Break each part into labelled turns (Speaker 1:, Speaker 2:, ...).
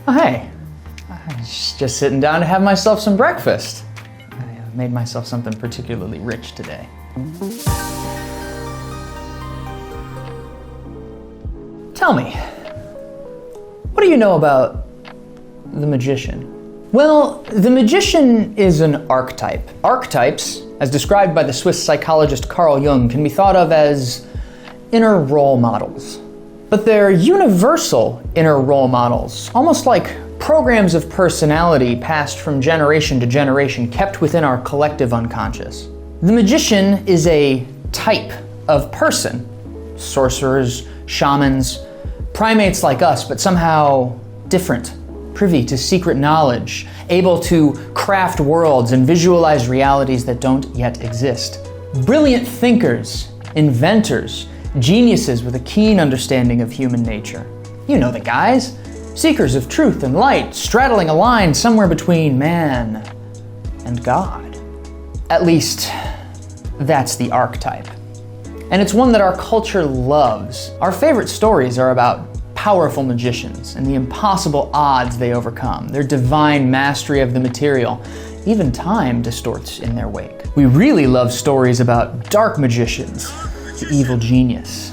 Speaker 1: Oh, hey. I was just sitting down to have myself some breakfast. I made myself something particularly rich today. Tell me, what do you know about the magician? Well, the magician is an archetype. Archetypes, as described by the Swiss psychologist Carl Jung, can be thought of as inner role models. But they're universal inner role models, almost like programs of personality passed from generation to generation, kept within our collective unconscious. The magician is a type of person. Sorcerers, shamans, primates like us, but somehow different, privy to secret knowledge, able to craft worlds and visualize realities that don't yet exist. Brilliant thinkers, inventors, geniuses with a keen understanding of human nature. You know the guys. Seekers of truth and light, straddling a line somewhere between man and God. At least, that's the archetype. And it's one that our culture loves. Our favorite stories are about powerful magicians and the impossible odds they overcome, their divine mastery of the material. Even time distorts in their wake. We really love stories about dark magicians, the evil genius,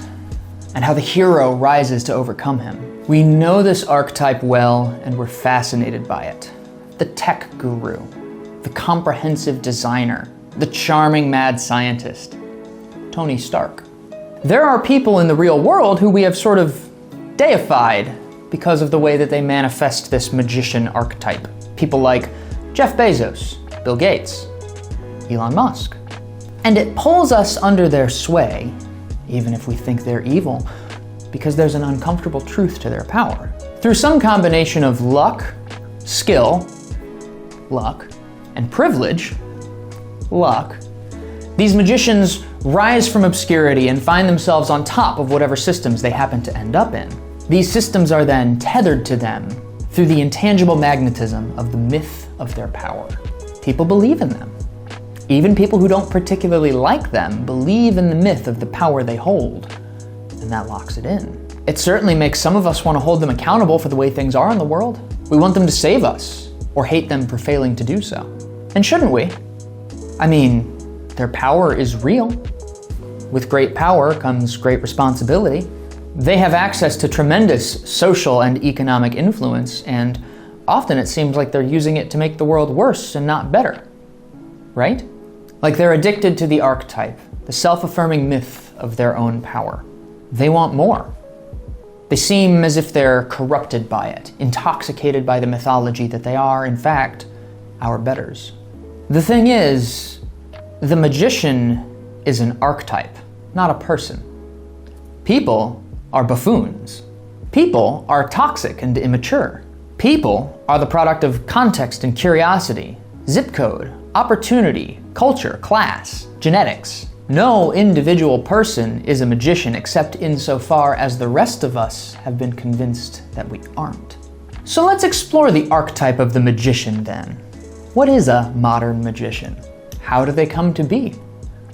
Speaker 1: and how the hero rises to overcome him. We know this archetype well, and we're fascinated by it. The tech guru, the comprehensive designer, the charming mad scientist, Tony Stark. There are people in the real world who we have sort of deified because of the way that they manifest this magician archetype. People like Jeff Bezos, Bill Gates, Elon Musk. And it pulls us under their sway, even if we think they're evil, because there's an uncomfortable truth to their power. Through some combination of luck, skill, luck, and privilege, luck, these magicians rise from obscurity and find themselves on top of whatever systems they happen to end up in. These systems are then tethered to them through the intangible magnetism of the myth of their power. People believe in them. Even people who don't particularly like them believe in the myth of the power they hold. And that locks it in. It certainly makes some of us want to hold them accountable for the way things are in the world. We want them to save us, or hate them for failing to do so. And shouldn't we? I mean, their power is real. With great power comes great responsibility. They have access to tremendous social and economic influence, and often it seems like they're using it to make the world worse and not better. Right? Like they're addicted to the archetype, the self-affirming myth of their own power. They want more. They seem as if they're corrupted by it, intoxicated by the mythology that they are, in fact, our betters. The thing is, the magician is an archetype, not a person. People are buffoons. People are toxic and immature. People are the product of context and curiosity, zip code, opportunity, culture, class, genetics. No individual person is a magician except insofar as the rest of us have been convinced that we aren't. So let's explore the archetype of the magician then. What is a modern magician? How do they come to be?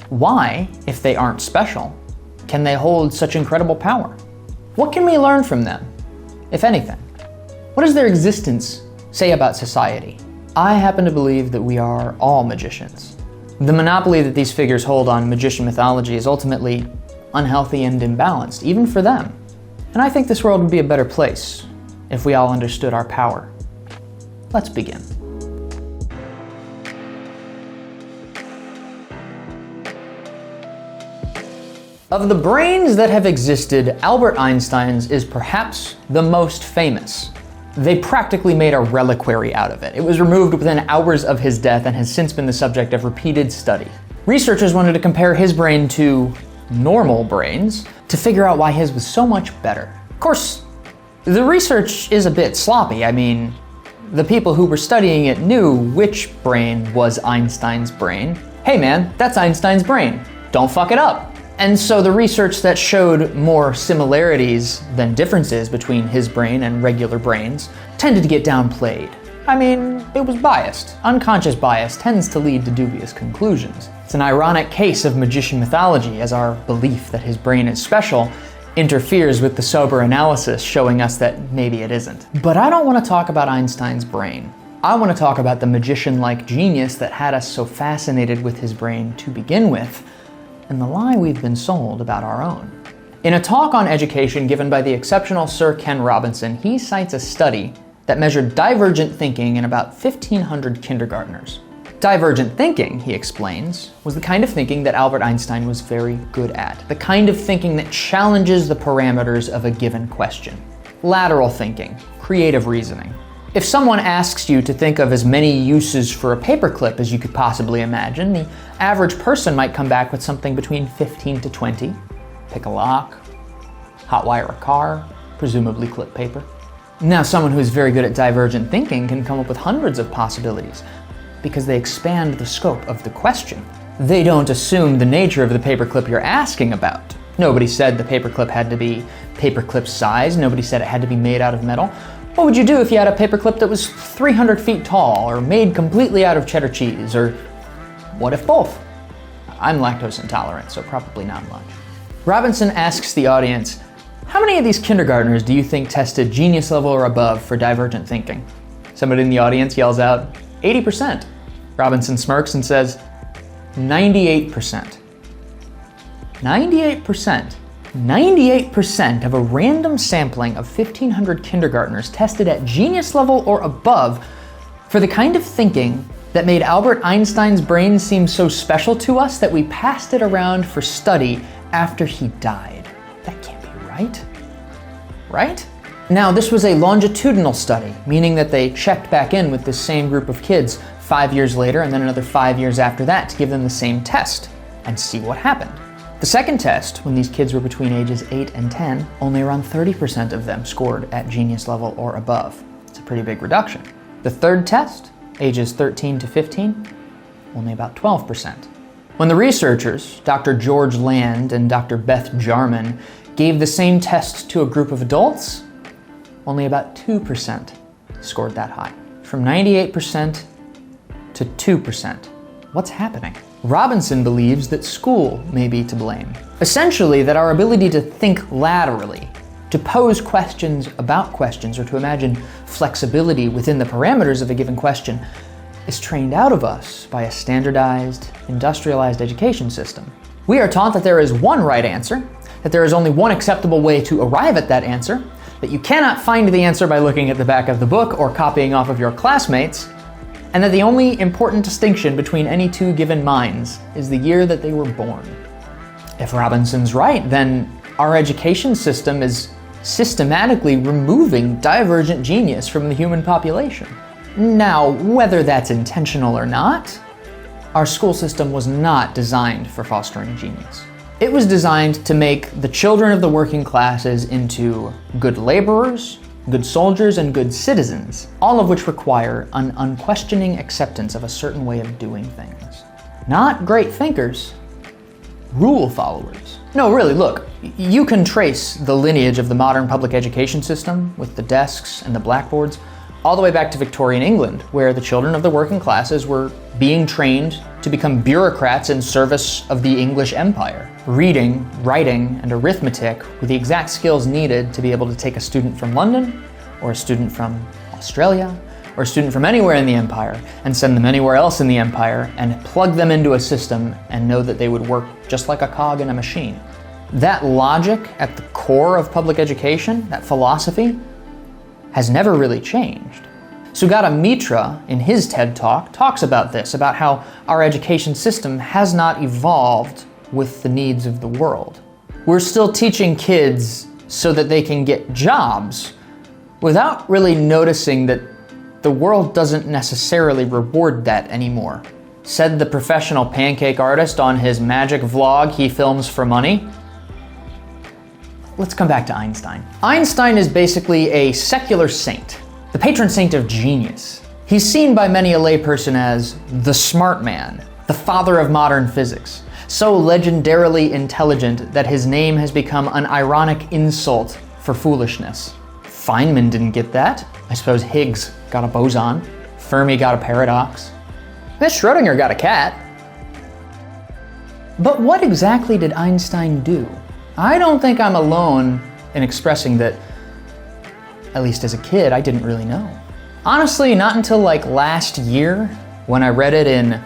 Speaker 1: Why, if they aren't special, can they hold such incredible power? What can we learn from them, if anything? What does their existence say about society? I happen to believe that we are all magicians. The monopoly that these figures hold on magician mythology is ultimately unhealthy and imbalanced, even for them. And I think this world would be a better place if we all understood our power. Let's begin. Of the brains that have existed, Albert Einstein's is perhaps the most famous. They practically made a reliquary out of it. It was removed within hours of his death and has since been the subject of repeated study. Researchers wanted to compare his brain to normal brains to figure out why his was so much better. Of course, the research is a bit sloppy. I mean, the people who were studying it knew which brain was Einstein's brain. Hey man, that's Einstein's brain. Don't fuck it up. And so the research that showed more similarities than differences between his brain and regular brains tended to get downplayed. I mean, it was biased. Unconscious bias tends to lead to dubious conclusions. It's an ironic case of magician mythology, as our belief that his brain is special interferes with the sober analysis, showing us that maybe it isn't. But I don't want to talk about Einstein's brain. I want to talk about the magician-like genius that had us so fascinated with his brain to begin with, and the lie we've been sold about our own. In a talk on education given by the exceptional Sir Ken Robinson, he cites a study that measured divergent thinking in about 1,500 kindergartners. Divergent thinking, he explains, was the kind of thinking that Albert Einstein was very good at, the kind of thinking that challenges the parameters of a given question. Lateral thinking, creative reasoning. If someone asks you to think of as many uses for a paperclip as you could possibly imagine, the average person might come back with something between 15 to 20. Pick a lock, hotwire a car, presumably clip paper. Now, someone who is very good at divergent thinking can come up with hundreds of possibilities, because they expand the scope of the question. They don't assume the nature of the paperclip you're asking about. Nobody said the paperclip had to be paperclip size. Nobody said it had to be made out of metal. What would you do if you had a paperclip that was 300 feet tall, or made completely out of cheddar cheese, or what if both? I'm lactose intolerant, so probably not much. Robinson asks the audience, how many of these kindergartners do you think tested genius level or above for divergent thinking? Somebody in the audience yells out, 80%. Robinson smirks and says, 98%. 98%. 98% of a random sampling of 1,500 kindergartners tested at genius level or above for the kind of thinking that made Albert Einstein's brain seem so special to us that we passed it around for study after he died. That can't be right. Right? Now, this was a longitudinal study, meaning that they checked back in with this same group of kids 5 years later and then another 5 years after that to give them the same test and see what happened. The second test, when these kids were between ages 8 and 10, only around 30% of them scored at genius level or above. It's a pretty big reduction. The third test, ages 13 to 15, only about 12%. When the researchers, Dr. George Land and Dr. Beth Jarman, gave the same test to a group of adults, only about 2% scored that high. From 98% to 2%. What's happening? Robinson believes that school may be to blame. Essentially, that our ability to think laterally, to pose questions about questions, or to imagine flexibility within the parameters of a given question, is trained out of us by a standardized, industrialized education system. We are taught that there is one right answer, that there is only one acceptable way to arrive at that answer, that you cannot find the answer by looking at the back of the book or copying off of your classmates, and that the only important distinction between any two given minds is the year that they were born. If Robinson's right, then our education system is systematically removing divergent genius from the human population. Now, whether that's intentional or not, our school system was not designed for fostering genius. It was designed to make the children of the working classes into good laborers, good soldiers, and good citizens, all of which require an unquestioning acceptance of a certain way of doing things. Not great thinkers, rule followers. No, really, look, you can trace the lineage of the modern public education system with the desks and the blackboards all the way back to Victorian England, where the children of the working classes were being trained to become bureaucrats in service of the English Empire. Reading, writing, and arithmetic were the exact skills needed to be able to take a student from London, or a student from Australia, or a student from anywhere in the empire, and send them anywhere else in the empire, and plug them into a system and know that they would work just like a cog in a machine. That logic at the core of public education, that philosophy, has never really changed. Sugata Mitra, in his TED Talk, talks about this, about how our education system has not evolved with the needs of the world. We're still teaching kids so that they can get jobs without really noticing that the world doesn't necessarily reward that anymore. Said the professional pancake artist on his magic vlog he films for money. Let's come back to Einstein. Einstein is basically a secular saint, the patron saint of genius. He's seen by many a layperson as the smart man, the father of modern physics, so legendarily intelligent that his name has become an ironic insult for foolishness. Feynman didn't get that. I suppose Higgs got a boson. Fermi got a paradox. Miss Schrödinger got a cat. But what exactly did Einstein do? I don't think I'm alone in expressing that, at least as a kid, I didn't really know. Honestly, not until like last year, when I read it in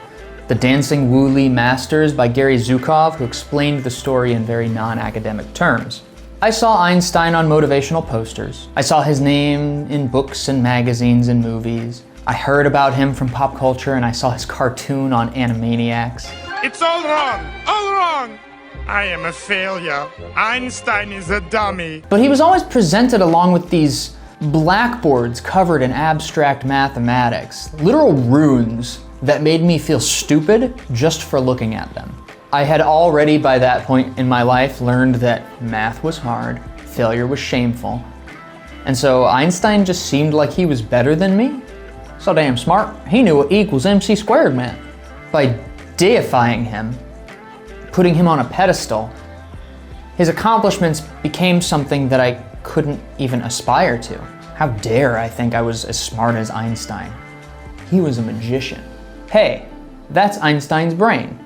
Speaker 1: The Dancing Wu-Li Masters by Gary Zukov, who explained the story in very non-academic terms. I saw Einstein on motivational posters. I saw his name in books and magazines and movies. I heard about him from pop culture, and I saw his cartoon on Animaniacs.
Speaker 2: It's all wrong! All wrong! I am a failure. Einstein is a dummy.
Speaker 1: But he was always presented along with these blackboards covered in abstract mathematics, literal runes that made me feel stupid just for looking at them. I had already by that point in my life learned that math was hard, failure was shameful, and so Einstein just seemed like he was better than me. So damn smart, he knew what E equals MC squared meant. By deifying him, putting him on a pedestal, his accomplishments became something that I couldn't even aspire to. How dare I think I was as smart as Einstein? He was a magician. Hey, that's Einstein's brain.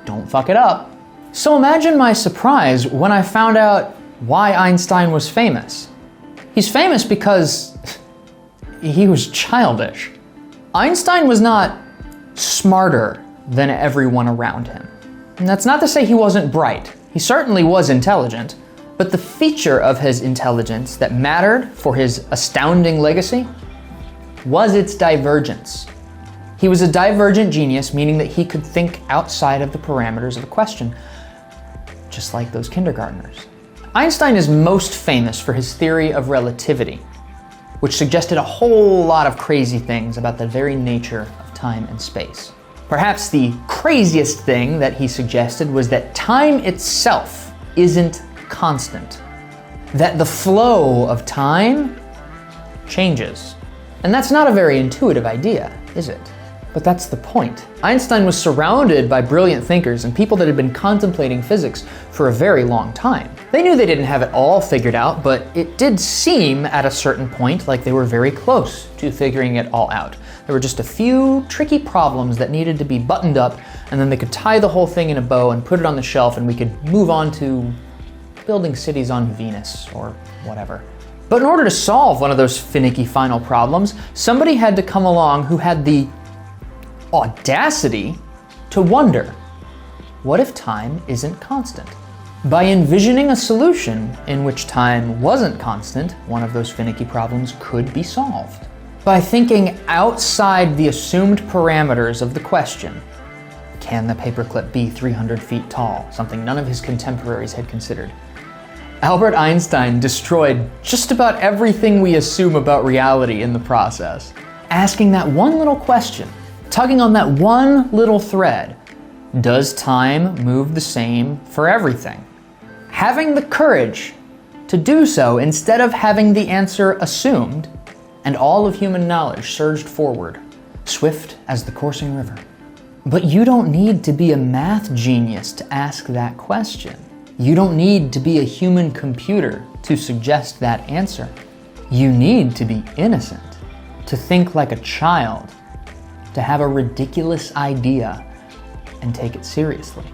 Speaker 1: Don't fuck it up. So imagine my surprise when I found out why Einstein was famous. He's famous because he was childish. Einstein was not smarter than everyone around him. And that's not to say he wasn't bright. He certainly was intelligent, but the feature of his intelligence that mattered for his astounding legacy was its divergence. He was a divergent genius, meaning that he could think outside of the parameters of a question, just like those kindergartners. Einstein is most famous for his theory of relativity, which suggested a whole lot of crazy things about the very nature of time and space. Perhaps the craziest thing that he suggested was that time itself isn't constant, that the flow of time changes. And that's not a very intuitive idea, is it? But that's the point. Einstein was surrounded by brilliant thinkers and people that had been contemplating physics for a very long time. They knew they didn't have it all figured out, but it did seem at a certain point like they were very close to figuring it all out. There were just a few tricky problems that needed to be buttoned up, and then they could tie the whole thing in a bow and put it on the shelf, and we could move on to building cities on Venus or whatever. But in order to solve one of those finicky final problems, somebody had to come along who had the audacity to wonder, what if time isn't constant? By envisioning a solution in which time wasn't constant, one of those finicky problems could be solved. By thinking outside the assumed parameters of the question, can the paperclip be 300 feet tall? Something none of his contemporaries had considered. Albert Einstein destroyed just about everything we assume about reality in the process. Asking that one little question, tugging on that one little thread, does time move the same for everything? Having the courage to do so instead of having the answer assumed, and all of human knowledge surged forward, swift as the coursing river. But you don't need to be a math genius to ask that question. You don't need to be a human computer to suggest that answer. You need to be innocent, to think like a child, to have a ridiculous idea and take it seriously.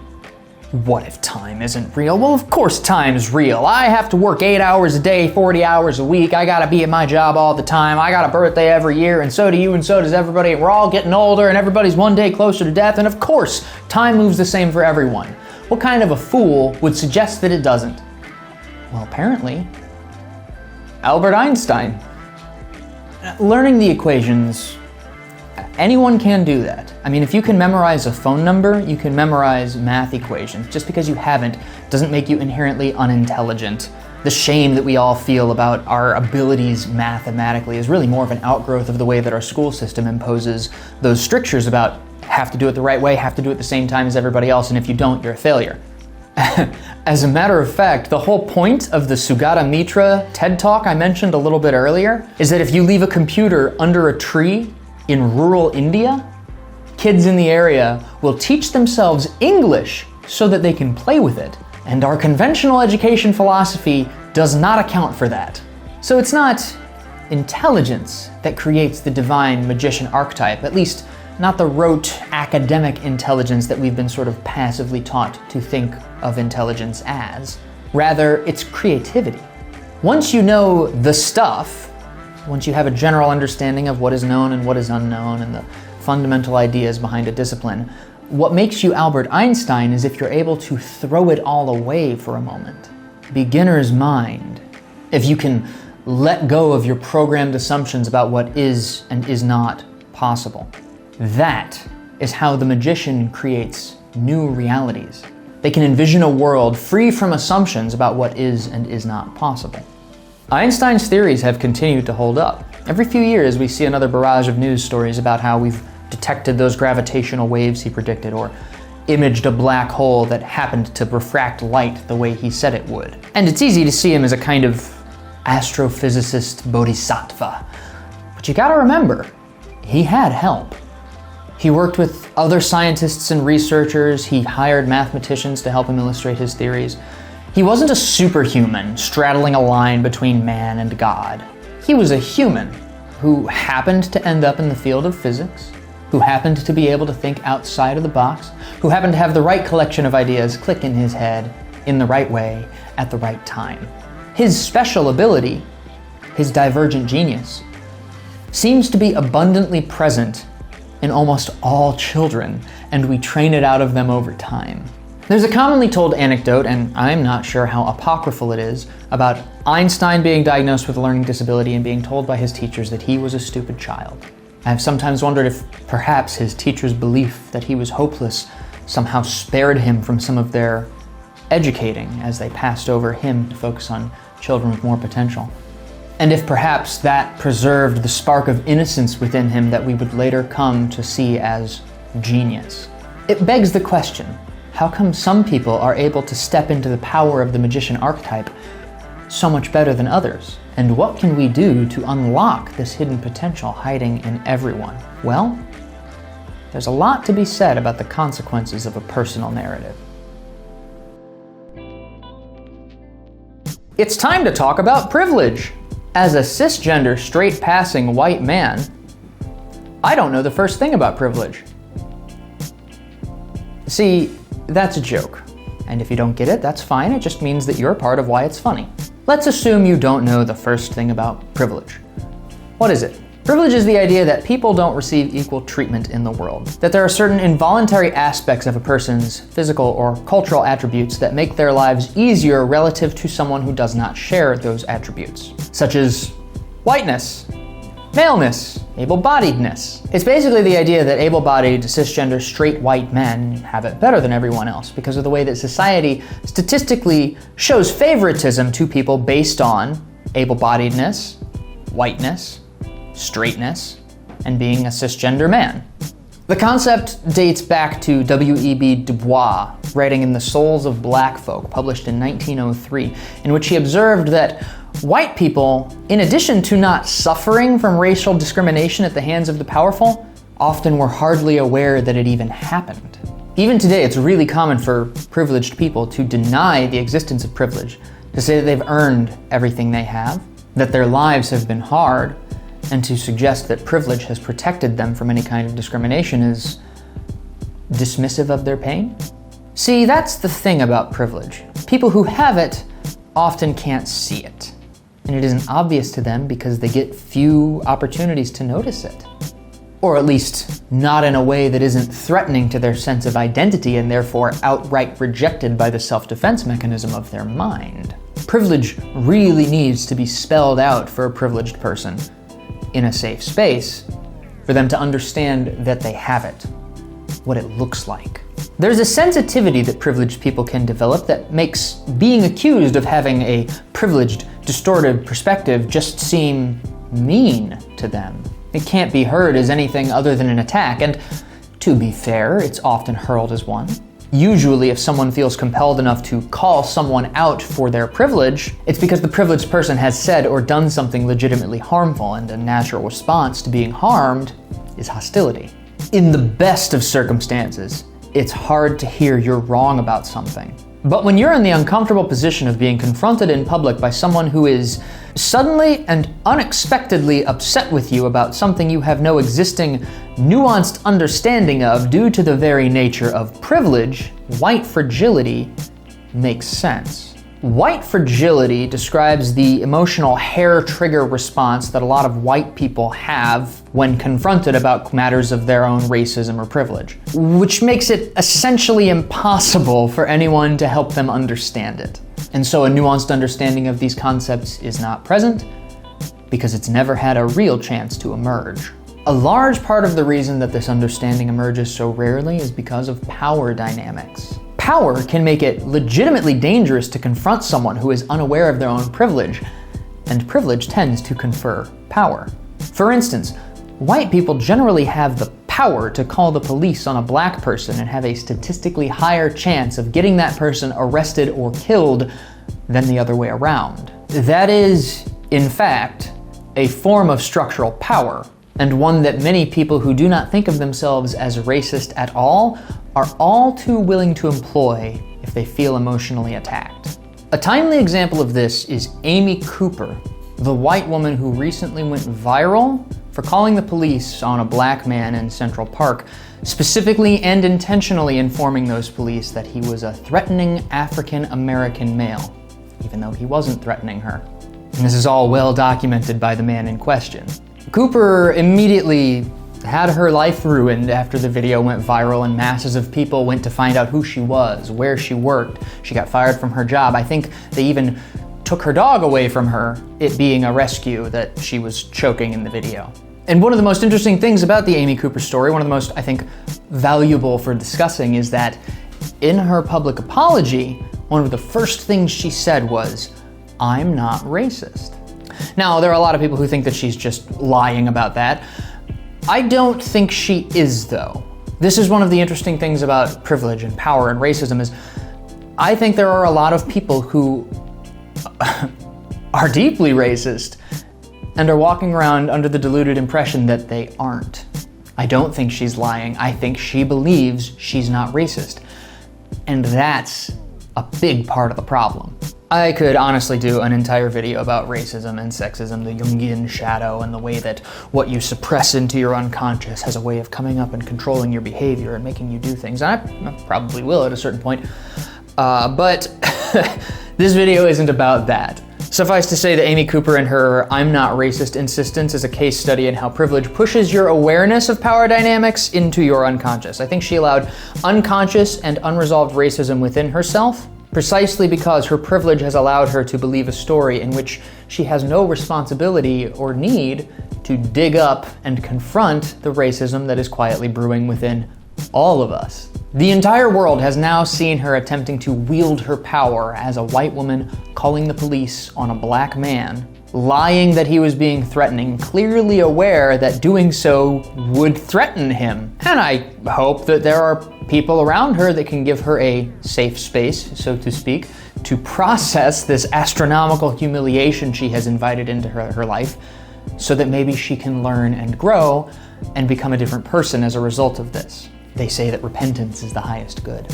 Speaker 1: What if time isn't real? Well, of course time's real. I have to work 8 hours a day, 40 hours a week. I gotta be at my job all the time. I got a birthday every year, and so do you, and so does everybody. We're all getting older, and everybody's one day closer to death, and of course, time moves the same for everyone. What kind of a fool would suggest that it doesn't? Well, apparently, Albert Einstein. Learning the equations, anyone can do that. I mean, if you can memorize a phone number, you can memorize math equations. Just because you haven't doesn't make you inherently unintelligent. The shame that we all feel about our abilities mathematically is really more of an outgrowth of the way that our school system imposes those strictures about have to do it the right way, have to do it the same time as everybody else, and if you don't, you're a failure. As a matter of fact, the whole point of the Sugata Mitra TED Talk I mentioned a little bit earlier is that if you leave a computer under a tree in rural India, kids in the area will teach themselves English so that they can play with it. And our conventional education philosophy does not account for that. So it's not intelligence that creates the divine magician archetype, at least not the rote academic intelligence that we've been sort of passively taught to think of intelligence as. Rather, it's creativity. Once you know the stuff, once you have a general understanding of what is known and what is unknown and the fundamental ideas behind a discipline, what makes you Albert Einstein is if you're able to throw it all away for a moment. Beginner's mind. If you can let go of your programmed assumptions about what is and is not possible. That is how the magician creates new realities. They can envision a world free from assumptions about what is and is not possible. Einstein's theories have continued to hold up. Every few years we see another barrage of news stories about how we've detected those gravitational waves he predicted, or imaged a black hole that happened to refract light the way he said it would. And it's easy to see him as a kind of astrophysicist bodhisattva. But you gotta remember, he had help. He worked with other scientists and researchers, he hired mathematicians to help him illustrate his theories. He wasn't a superhuman straddling a line between man and God. He was a human who happened to end up in the field of physics, who happened to be able to think outside of the box, who happened to have the right collection of ideas click in his head in the right way at the right time. His special ability, his divergent genius, seems to be abundantly present in almost all children, and we train it out of them over time. There's a commonly told anecdote, and I'm not sure how apocryphal it is, about Einstein being diagnosed with a learning disability and being told by his teachers that he was a stupid child. I've sometimes wondered if perhaps his teachers' belief that he was hopeless somehow spared him from some of their educating as they passed over him to focus on children with more potential. And if perhaps that preserved the spark of innocence within him that we would later come to see as genius. It begs the question, how come some people are able to step into the power of the magician archetype so much better than others? And what can we do to unlock this hidden potential hiding in everyone? Well, there's a lot to be said about the consequences of a personal narrative. It's time to talk about privilege. As a cisgender, straight-passing white man, I don't know the first thing about privilege. See, that's a joke. And if you don't get it, that's fine. It just means that you're a part of why it's funny. Let's assume you don't know the first thing about privilege. What is it? Privilege is the idea that people don't receive equal treatment in the world, that there are certain involuntary aspects of a person's physical or cultural attributes that make their lives easier relative to someone who does not share those attributes, such as whiteness, maleness, able-bodiedness. It's basically the idea that able-bodied, cisgender, straight white men have it better than everyone else because of the way that society statistically shows favoritism to people based on able-bodiedness, whiteness, straightness, and being a cisgender man. The concept dates back to W.E.B. Du Bois, writing in The Souls of Black Folk, published in 1903, in which he observed that white people, in addition to not suffering from racial discrimination at the hands of the powerful, often were hardly aware that it even happened. Even today, it's really common for privileged people to deny the existence of privilege, to say that they've earned everything they have, that their lives have been hard, and to suggest that privilege has protected them from any kind of discrimination is dismissive of their pain. See, that's the thing about privilege. People who have it often can't see it. And it isn't obvious to them because they get few opportunities to notice it. Or at least not in a way that isn't threatening to their sense of identity and therefore outright rejected by the self-defense mechanism of their mind. Privilege really needs to be spelled out for a privileged person in a safe space for them to understand that they have it, what it looks like. There's a sensitivity that privileged people can develop that makes being accused of having a privileged, distorted perspective just seem mean to them. It can't be heard as anything other than an attack, and to be fair, it's often hurled as one. Usually, if someone feels compelled enough to call someone out for their privilege, it's because the privileged person has said or done something legitimately harmful, and a natural response to being harmed is hostility. In the best of circumstances, it's hard to hear you're wrong about something. But when you're in the uncomfortable position of being confronted in public by someone who is suddenly and unexpectedly upset with you about something you have no existing, nuanced understanding of due to the very nature of privilege, white fragility makes sense. White fragility describes the emotional hair trigger response that a lot of white people have when confronted about matters of their own racism or privilege, which makes it essentially impossible for anyone to help them understand it. And so a nuanced understanding of these concepts is not present because it's never had a real chance to emerge. A large part of the reason that this understanding emerges so rarely is because of power dynamics. Power can make it legitimately dangerous to confront someone who is unaware of their own privilege, and privilege tends to confer power. For instance, white people generally have the power to call the police on a black person and have a statistically higher chance of getting that person arrested or killed than the other way around. That is, in fact, a form of structural power, and one that many people who do not think of themselves as racist at all are all too willing to employ if they feel emotionally attacked. A timely example of this is Amy Cooper, the white woman who recently went viral for calling the police on a black man in Central Park, specifically and intentionally informing those police that he was a threatening African American male, even though he wasn't threatening her. And this is all well documented by the man in question. Cooper immediately had her life ruined after the video went viral and masses of people went to find out who she was, where she worked. She got fired from her job. I think they even took her dog away from her, it being a rescue that she was choking in the video. And one of the most interesting things about the Amy Cooper story, one of the most, I think, valuable for discussing, is that in her public apology, one of the first things she said was, "I'm not racist." Now, there are a lot of people who think that she's just lying about that. I don't think she is, though. This is one of the interesting things about privilege and power and racism is I think there are a lot of people who are deeply racist and are walking around under the deluded impression that they aren't. I don't think she's lying. I think she believes she's not racist. And that's a big part of the problem. I could honestly do an entire video about racism and sexism, the Jungian shadow, and the way that what you suppress into your unconscious has a way of coming up and controlling your behavior and making you do things. And I probably will at a certain point. But this video isn't about that. Suffice to say that Amy Cooper and her "I'm not racist" insistence is a case study in how privilege pushes your awareness of power dynamics into your unconscious. I think she allowed unconscious and unresolved racism within herself precisely because her privilege has allowed her to believe a story in which she has no responsibility or need to dig up and confront the racism that is quietly brewing within all of us. The entire world has now seen her attempting to wield her power as a white woman calling the police on a black man, lying that he was being threatening, clearly aware that doing so would threaten him. And I hope that there are people around her that can give her a safe space, so to speak, to process this astronomical humiliation she has invited into her life, so that maybe she can learn and grow and become a different person as a result of this. They say that repentance is the highest good.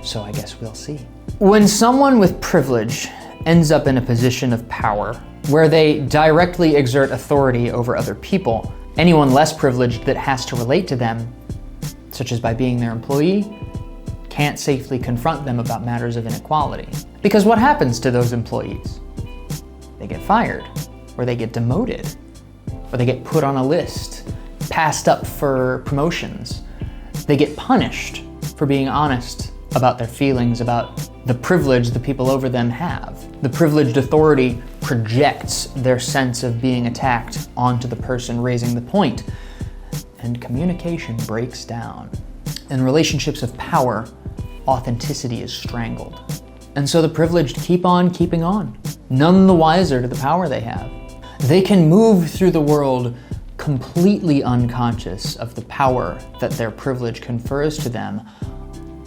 Speaker 1: So I guess we'll see. When someone with privilege ends up in a position of power, where they directly exert authority over other people, anyone less privileged that has to relate to them, such as by being their employee, can't safely confront them about matters of inequality. Because what happens to those employees? They get fired, or they get demoted, or they get put on a list, passed up for promotions. They get punished for being honest about their feelings, about the privilege the people over them have. The privileged authority projects their sense of being attacked onto the person raising the point, and communication breaks down. In relationships of power, authenticity is strangled. And so the privileged keep on keeping on, none the wiser to the power they have. They can move through the world completely unconscious of the power that their privilege confers to them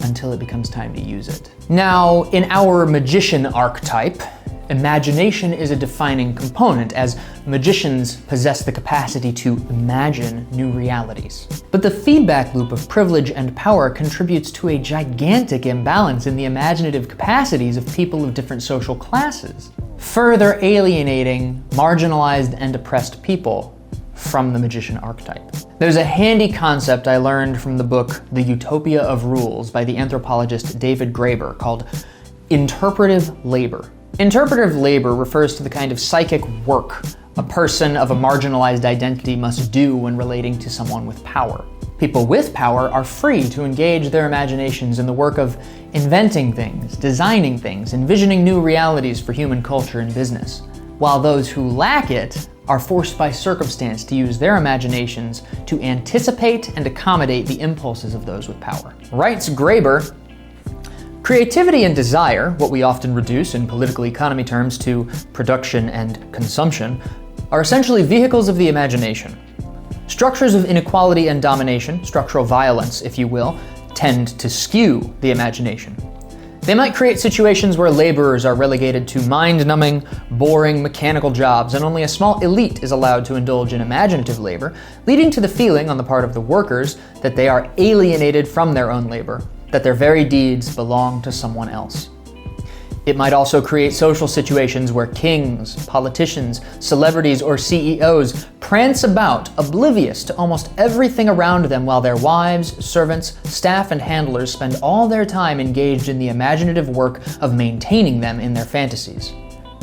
Speaker 1: until it becomes time to use it. Now, in our magician archetype, imagination is a defining component, as magicians possess the capacity to imagine new realities. But the feedback loop of privilege and power contributes to a gigantic imbalance in the imaginative capacities of people of different social classes, further alienating marginalized and oppressed people from the magician archetype. There's a handy concept I learned from the book The Utopia of Rules by the anthropologist David Graeber called Interpretive labor. Interpretive labor refers to the kind of psychic work a person of a marginalized identity must do when relating to someone with power. People with power are free to engage their imaginations in the work of inventing things, designing things, envisioning new realities for human culture and business, while those who lack it are forced by circumstance to use their imaginations to anticipate and accommodate the impulses of those with power. Writes Graeber, creativity and desire, what we often reduce in political economy terms to production and consumption, are essentially vehicles of the imagination. Structures of inequality and domination, structural violence, if you will, tend to skew the imagination. They might create situations where laborers are relegated to mind-numbing, boring, mechanical jobs, and only a small elite is allowed to indulge in imaginative labor, leading to the feeling on the part of the workers that they are alienated from their own labor, that their very deeds belong to someone else. It might also create social situations where kings, politicians, celebrities, or CEOs prance about oblivious to almost everything around them while their wives, servants, staff, and handlers spend all their time engaged in the imaginative work of maintaining them in their fantasies.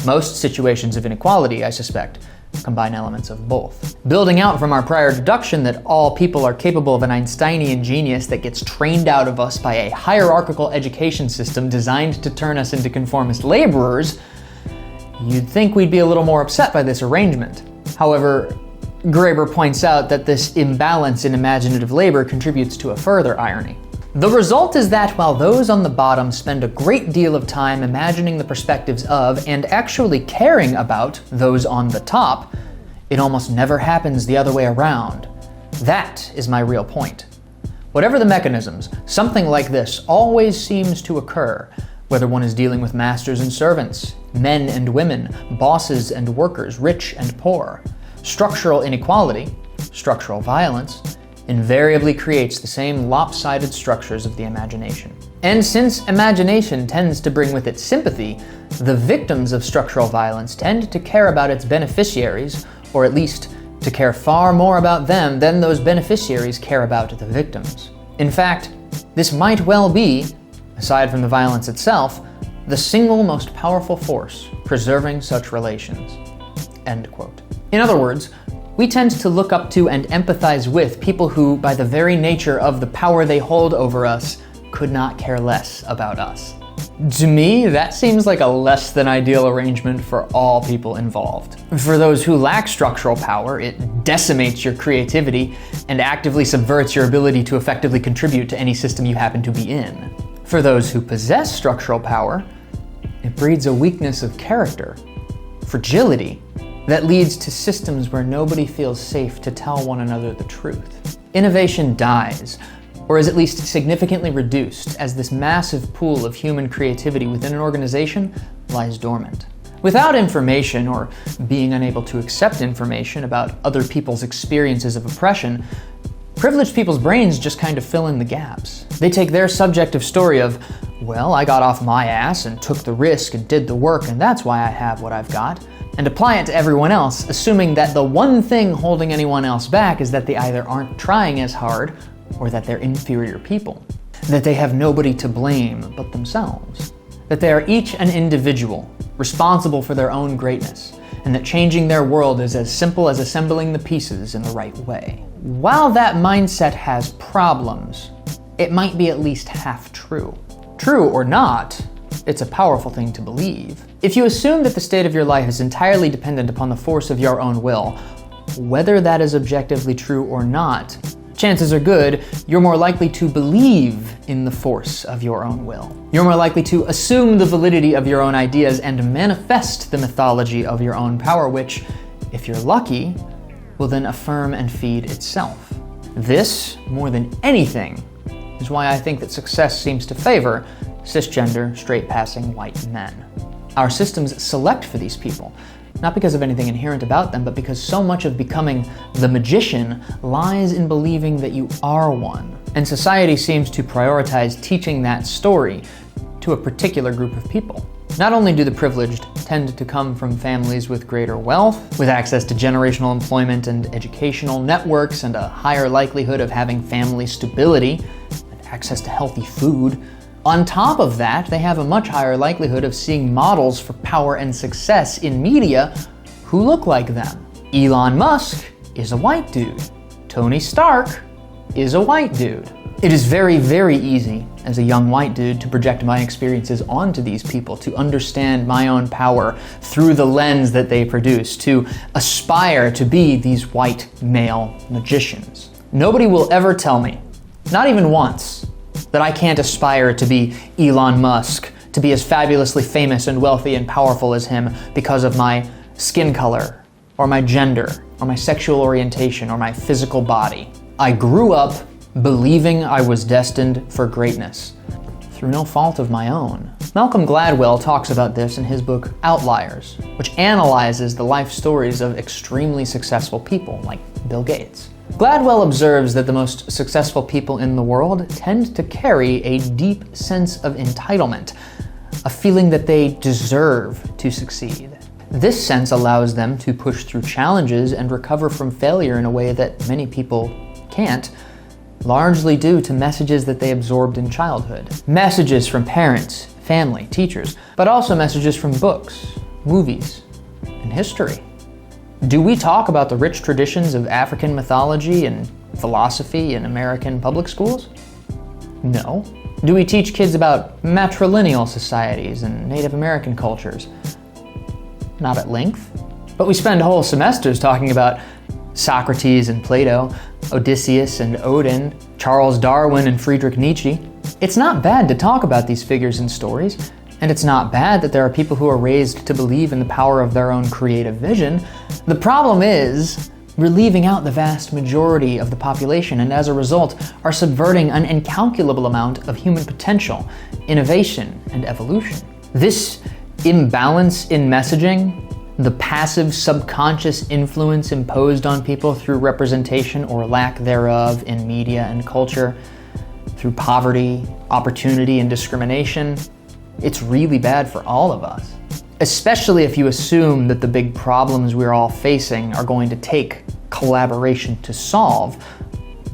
Speaker 1: Most situations of inequality, I suspect, combine elements of both. Building out from our prior deduction that all people are capable of an Einsteinian genius that gets trained out of us by a hierarchical education system designed to turn us into conformist laborers, you'd think we'd be a little more upset by this arrangement. However, Graeber points out that this imbalance in imaginative labor contributes to a further irony. The result is that while those on the bottom spend a great deal of time imagining the perspectives of and actually caring about those on the top, it almost never happens the other way around. That is my real point. Whatever the mechanisms, something like this always seems to occur, whether one is dealing with masters and servants, men and women, bosses and workers, rich and poor. Structural inequality, structural violence, invariably creates the same lopsided structures of the imagination. And since imagination tends to bring with it sympathy, the victims of structural violence tend to care about its beneficiaries, or at least to care far more about them than those beneficiaries care about the victims. In fact, this might well be, aside from the violence itself, the single most powerful force preserving such relations. End quote. In other words, we tend to look up to and empathize with people who, by the very nature of the power they hold over us, could not care less about us. To me, that seems like a less than ideal arrangement for all people involved. For those who lack structural power, it decimates your creativity and actively subverts your ability to effectively contribute to any system you happen to be in. For those who possess structural power, it breeds a weakness of character, fragility, that leads to systems where nobody feels safe to tell one another the truth. Innovation dies, or is at least significantly reduced, as this massive pool of human creativity within an organization lies dormant. Without information, or being unable to accept information about other people's experiences of oppression, privileged people's brains just kind of fill in the gaps. They take their subjective story of, well, I got off my ass and took the risk and did the work, and that's why I have what I've got, and apply it to everyone else, assuming that the one thing holding anyone else back is that they either aren't trying as hard or that they're inferior people, that they have nobody to blame but themselves, that they are each an individual, responsible for their own greatness, and that changing their world is as simple as assembling the pieces in the right way. While that mindset has problems, it might be at least half true. True or not, it's a powerful thing to believe. If you assume that the state of your life is entirely dependent upon the force of your own will, whether that is objectively true or not, chances are good you're more likely to believe in the force of your own will. You're more likely to assume the validity of your own ideas and manifest the mythology of your own power, which, if you're lucky, will then affirm and feed itself. This, more than anything, is why I think that success seems to favor cisgender, straight-passing white men. Our systems select for these people, not because of anything inherent about them, but because so much of becoming the magician lies in believing that you are one. And society seems to prioritize teaching that story to a particular group of people. Not only do the privileged tend to come from families with greater wealth, with access to generational employment and educational networks and a higher likelihood of having family stability and access to healthy food, On top of that, they have a much higher likelihood of seeing models for power and success in media who look like them. Elon Musk is a white dude. Tony Stark is a white dude. It is very, very easy as a young white dude to project my experiences onto these people, to understand my own power through the lens that they produce, to aspire to be these white male magicians. Nobody will ever tell me, not even once, that I can't aspire to be Elon Musk, to be as fabulously famous and wealthy and powerful as him because of my skin color, or my gender, or my sexual orientation, or my physical body. I grew up believing I was destined for greatness, through no fault of my own. Malcolm Gladwell talks about this in his book Outliers, which analyzes the life stories of extremely successful people like Bill Gates. Gladwell observes that the most successful people in the world tend to carry a deep sense of entitlement, a feeling that they deserve to succeed. This sense allows them to push through challenges and recover from failure in a way that many people can't, largely due to messages that they absorbed in childhood. Messages from parents, family, teachers, but also messages from books, movies, and history. Do we talk about the rich traditions of African mythology and philosophy in American public schools? No. Do we teach kids about matrilineal societies and Native American cultures? Not at length. But we spend whole semesters talking about Socrates and Plato, Odysseus and Odin, Charles Darwin and Friedrich Nietzsche. It's not bad to talk about these figures and stories, and it's not bad that there are people who are raised to believe in the power of their own creative vision. The problem is, we're leaving out the vast majority of the population, and as a result, are subverting an incalculable amount of human potential, innovation, and evolution. This imbalance in messaging, the passive subconscious influence imposed on people through representation or lack thereof in media and culture, through poverty, opportunity, and discrimination, it's really bad for all of us. Especially if you assume that the big problems we're all facing are going to take collaboration to solve,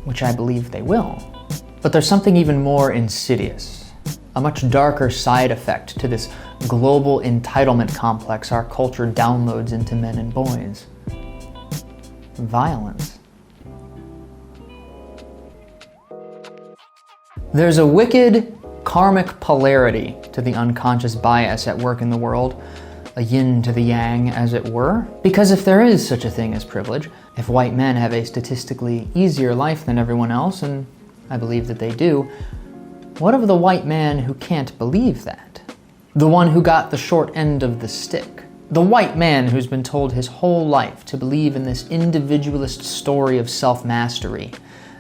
Speaker 1: which I believe they will. But there's something even more insidious, a much darker side effect to this global entitlement complex our culture downloads into men and boys. Violence. There's a wicked karmic polarity to the unconscious bias at work in the world, a yin to the yang, as it were. Because if there is such a thing as privilege, if white men have a statistically easier life than everyone else, and I believe that they do, what of the white man who can't believe that? The one who got the short end of the stick. The white man who's been told his whole life to believe in this individualist story of self-mastery,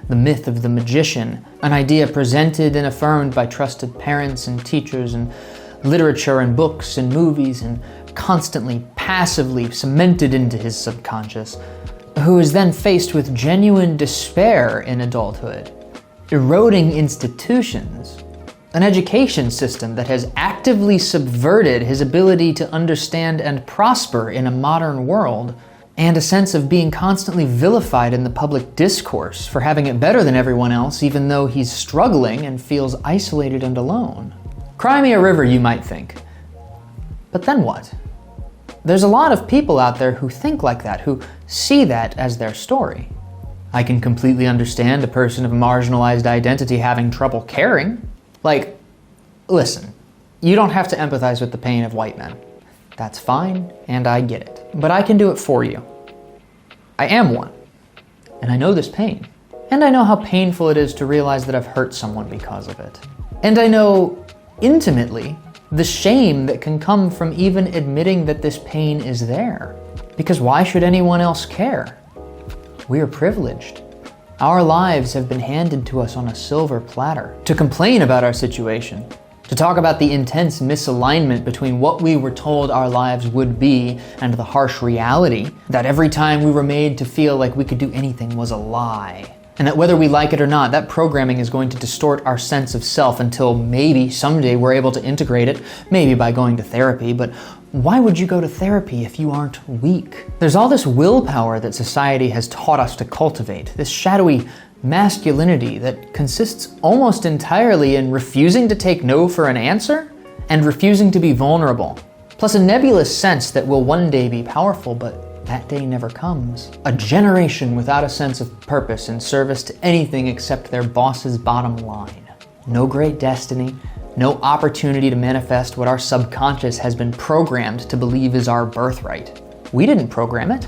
Speaker 1: the myth of the magician, an idea presented and affirmed by trusted parents and teachers and literature and books and movies and constantly, passively cemented into his subconscious, who is then faced with genuine despair in adulthood, eroding institutions, an education system that has actively subverted his ability to understand and prosper in a modern world, and a sense of being constantly vilified in the public discourse for having it better than everyone else, even though he's struggling and feels isolated and alone. Cry me a river, you might think. But then what? There's a lot of people out there who think like that, who see that as their story. I can completely understand a person of a marginalized identity having trouble caring. Like, listen, you don't have to empathize with the pain of white men. That's fine, and I get it. But I can do it for you. I am one, and I know this pain. And I know how painful it is to realize that I've hurt someone because of it. And I know intimately the shame that can come from even admitting that this pain is there. Because why should anyone else care? We are privileged. Our lives have been handed to us on a silver platter. To complain about our situation, to talk about the intense misalignment between what we were told our lives would be and the harsh reality that every time we were made to feel like we could do anything was a lie. And that whether we like it or not, that programming is going to distort our sense of self until maybe someday we're able to integrate it, maybe by going to therapy, but Why would you go to therapy if you aren't weak? There's all this willpower that society has taught us to cultivate, this shadowy masculinity that consists almost entirely in refusing to take no for an answer and refusing to be vulnerable, plus a nebulous sense that we'll one day be powerful, but that day never comes. A generation without a sense of purpose and service to anything except their boss's bottom line. No great destiny, no opportunity to manifest what our subconscious has been programmed to believe is our birthright. We didn't program it.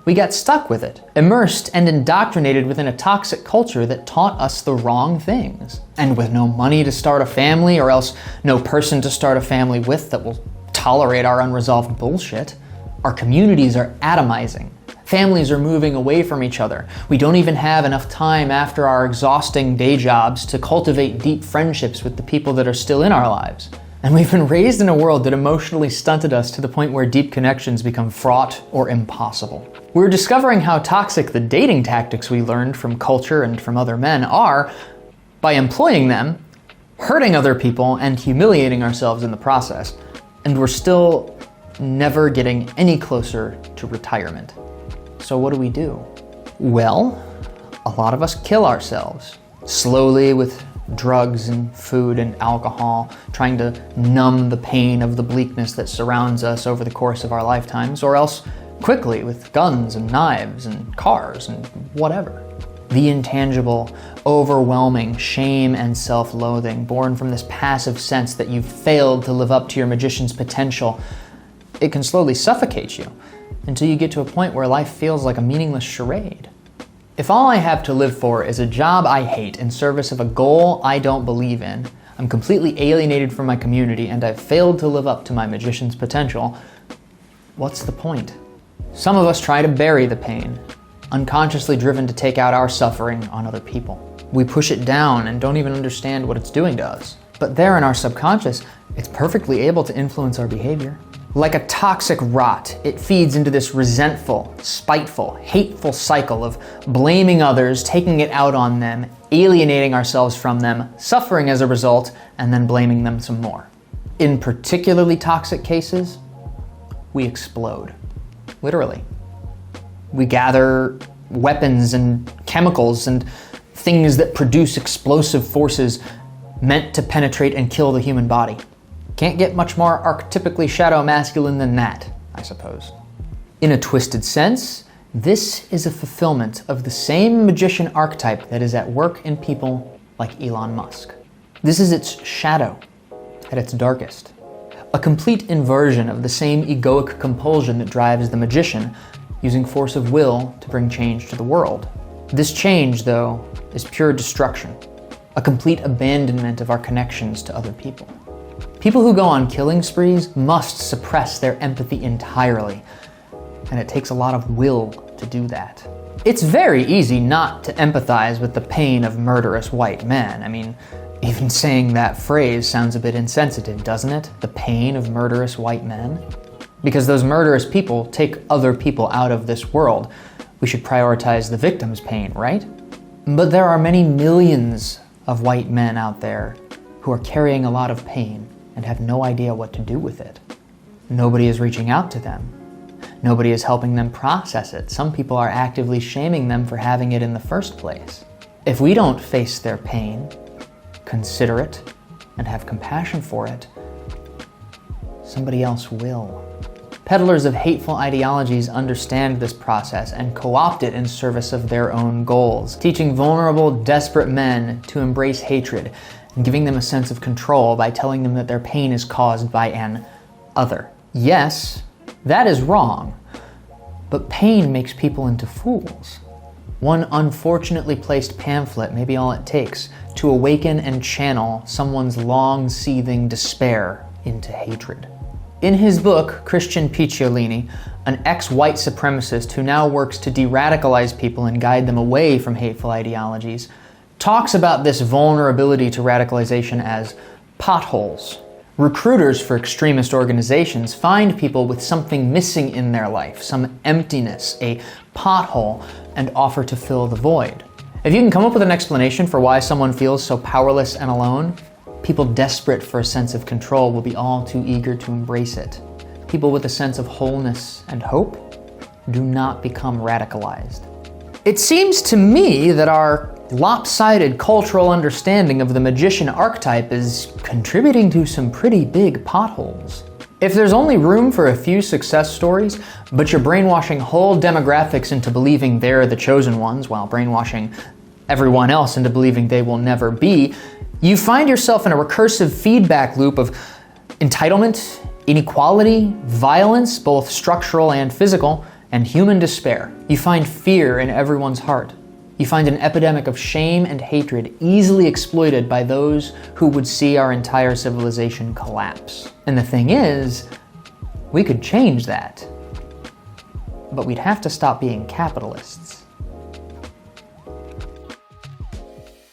Speaker 1: We got stuck with it, immersed and indoctrinated within a toxic culture that taught us the wrong things. And with no money to start a family, or else no person to start a family with that will tolerate our unresolved bullshit, our communities are atomizing. Families are moving away from each other. We don't even have enough time after our exhausting day jobs to cultivate deep friendships with the people that are still in our lives. And we've been raised in a world that emotionally stunted us to the point where deep connections become fraught or impossible. We're discovering how toxic the dating tactics we learned from culture and from other men are by employing them, hurting other people, and humiliating ourselves in the process. And we're still never getting any closer to retirement. So what do? Well, a lot of us kill ourselves, slowly with drugs and food and alcohol, trying to numb the pain of the bleakness that surrounds us over the course of our lifetimes, or else quickly with guns and knives and cars and whatever. The intangible, overwhelming shame and self-loathing born from this passive sense that you've failed to live up to your magician's potential, it can slowly suffocate you until you get to a point where life feels like a meaningless charade. If all I have to live for is a job I hate in service of a goal I don't believe in, I'm completely alienated from my community, and I've failed to live up to my magician's potential, what's the point? Some of us try to bury the pain, unconsciously driven to take out our suffering on other people. We push it down and don't even understand what it's doing to us. But there in our subconscious, it's perfectly able to influence our behavior. Like a toxic rot, it feeds into this resentful, spiteful, hateful cycle of blaming others, taking it out on them, alienating ourselves from them, suffering as a result, and then blaming them some more. In particularly toxic cases, we explode. Literally. We gather weapons and chemicals and things that produce explosive forces meant to penetrate and kill the human body. Can't get much more archetypically shadow masculine than that, I suppose. In a twisted sense, this is a fulfillment of the same magician archetype that is at work in people like Elon Musk. This is its shadow at its darkest. A complete inversion of the same egoic compulsion that drives the magician, using force of will to bring change to the world. This change, though, is pure destruction, a complete abandonment of our connections to other people. People who go on killing sprees must suppress their empathy entirely, and it takes a lot of will to do that. It's very easy not to empathize with the pain of murderous white men. I mean, even saying that phrase sounds a bit insensitive, doesn't it? The pain of murderous white men? Because those murderous people take other people out of this world. We should prioritize the victim's pain, right? But there are many millions of white men out there who are carrying a lot of pain and have no idea what to do with it. Nobody is reaching out to them. Nobody is helping them process it. Some people are actively shaming them for having it in the first place. If we don't face their pain, consider it, and have compassion for it, somebody else will. Peddlers of hateful ideologies understand this process and co-opt it in service of their own goals, teaching vulnerable, desperate men to embrace hatred and giving them a sense of control by telling them that their pain is caused by an other. Yes, that is wrong, but pain makes people into fools. One unfortunately placed pamphlet may be all it takes to awaken and channel someone's long-seething despair into hatred. In his book, Christian Picciolini, an ex-white supremacist who now works to de-radicalize people and guide them away from hateful ideologies, talks about this vulnerability to radicalization as potholes. Recruiters for extremist organizations find people with something missing in their life, some emptiness, a pothole, and offer to fill the void. If you can come up with an explanation for why someone feels so powerless and alone, people desperate for a sense of control will be all too eager to embrace it. people with a sense of wholeness and hope do not become radicalized. It seems to me that our lopsided cultural understanding of the magician archetype is contributing to some pretty big potholes. If there's only room for a few success stories, but you're brainwashing whole demographics into believing they're the chosen ones while brainwashing everyone else into believing they will never be, you find yourself in a recursive feedback loop of entitlement, inequality, violence, both structural and physical, and human despair. You find fear in everyone's heart. You find an epidemic of shame and hatred easily exploited by those who would see our entire civilization collapse. And the thing is, we could change that, but we'd have to stop being capitalists.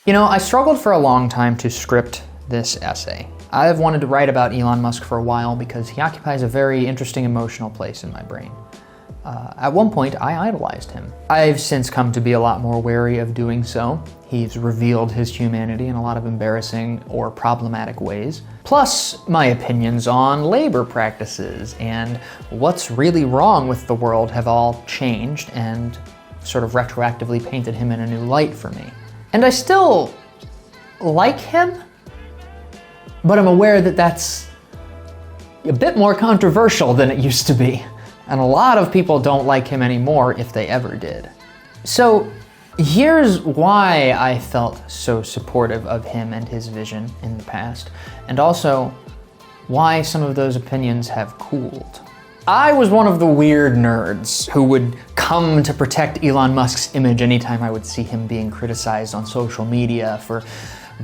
Speaker 1: You know, I struggled for a long time to script this essay. I've wanted to write about Elon Musk for a while because he occupies a very interesting emotional place in my brain. At one point, I idolized him. I've since come to be a lot more wary of doing so. He's revealed his humanity in a lot of embarrassing or problematic ways. Plus, my opinions on labor practices and what's really wrong with the world have all changed and sort of retroactively painted him in a new light for me. And I still like him, but I'm aware that that's a bit more controversial than it used to be. And a lot of people don't like him anymore if they ever did. So here's why I felt so supportive of him and his vision in the past, and also why some of those opinions have cooled. I was one of the weird nerds who would come to protect Elon Musk's image anytime I would see him being criticized on social media for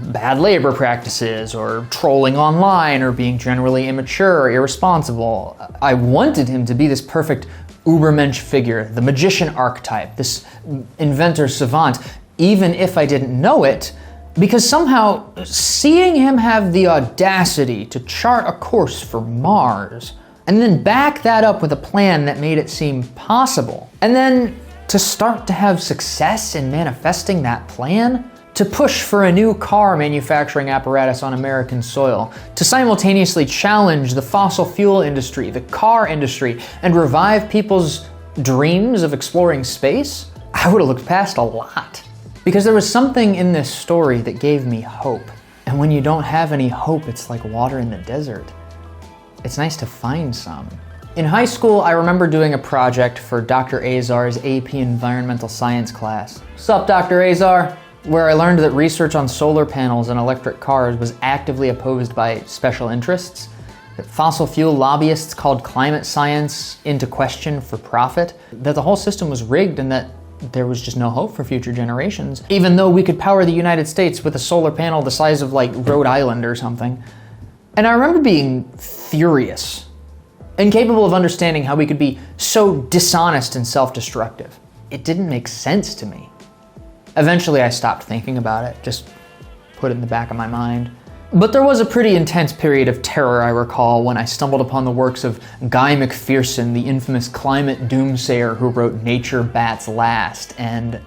Speaker 1: bad labor practices or trolling online or being generally immature or irresponsible. I wanted him to be this perfect Ubermensch figure, the magician archetype, this inventor savant, even if I didn't know it, because somehow seeing him have the audacity to chart a course for Mars and then back that up with a plan that made it seem possible, and then to start to have success in manifesting that plan, to push for a new car manufacturing apparatus on American soil, to simultaneously challenge the fossil fuel industry, the car industry, and revive people's dreams of exploring space, I would have looked past a lot. Because there was something in this story that gave me hope. And when you don't have any hope, it's like water in the desert. It's nice to find some. In high school, I remember doing a project for Dr. Azar's AP Environmental Science class. Sup, Dr. Azar? Where I learned that research on solar panels and electric cars was actively opposed by special interests, that fossil fuel lobbyists called climate science into question for profit, that the whole system was rigged and that there was just no hope for future generations, even though we could power the United States with a solar panel the size of like Rhode Island or something. And I remember being furious, incapable of understanding how we could be so dishonest and self-destructive. It didn't make sense to me. Eventually I stopped thinking about it, just put it in the back of my mind. But there was a pretty intense period of terror, I recall, when I stumbled upon the works of Guy McPherson, the infamous climate doomsayer who wrote Nature Bats Last. And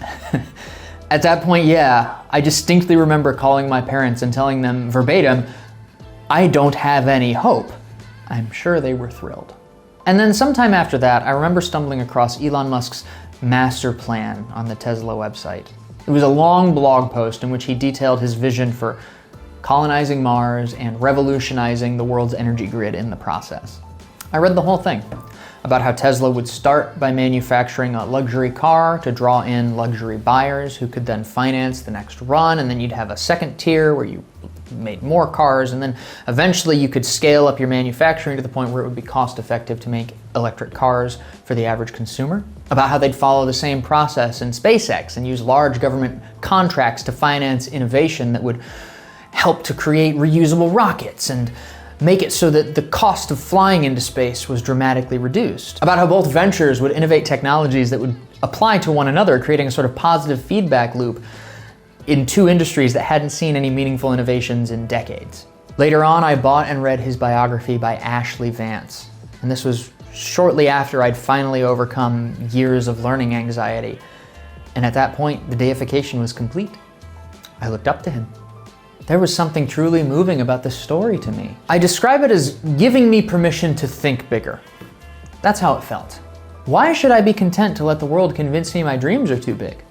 Speaker 1: at that point, yeah, I distinctly remember calling my parents and telling them verbatim, I don't have any hope. I'm sure they were thrilled. And then sometime after that, I remember stumbling across Elon Musk's master plan on the Tesla website. It was a long blog post in which he detailed his vision for colonizing Mars and revolutionizing the world's energy grid in the process. I read the whole thing about how Tesla would start by manufacturing a luxury car to draw in luxury buyers who could then finance the next run, and then you'd have a second tier where you made more cars, and then eventually you could scale up your manufacturing to the point where it would be cost effective to make electric cars for the average consumer. About how they'd follow the same process in SpaceX and use large government contracts to finance innovation that would help to create reusable rockets and make it so that the cost of flying into space was dramatically reduced. About how both ventures would innovate technologies that would apply to one another, creating a sort of positive feedback loop in two industries that hadn't seen any meaningful innovations in decades. Later on, I bought and read his biography by Ashley Vance, and this was shortly after I'd finally overcome years of learning anxiety. And at that point, the deification was complete. I looked up to him. There was something truly moving about this story to me. I describe it as giving me permission to think bigger. That's how it felt. Why should I be content to let the world convince me my dreams are too big?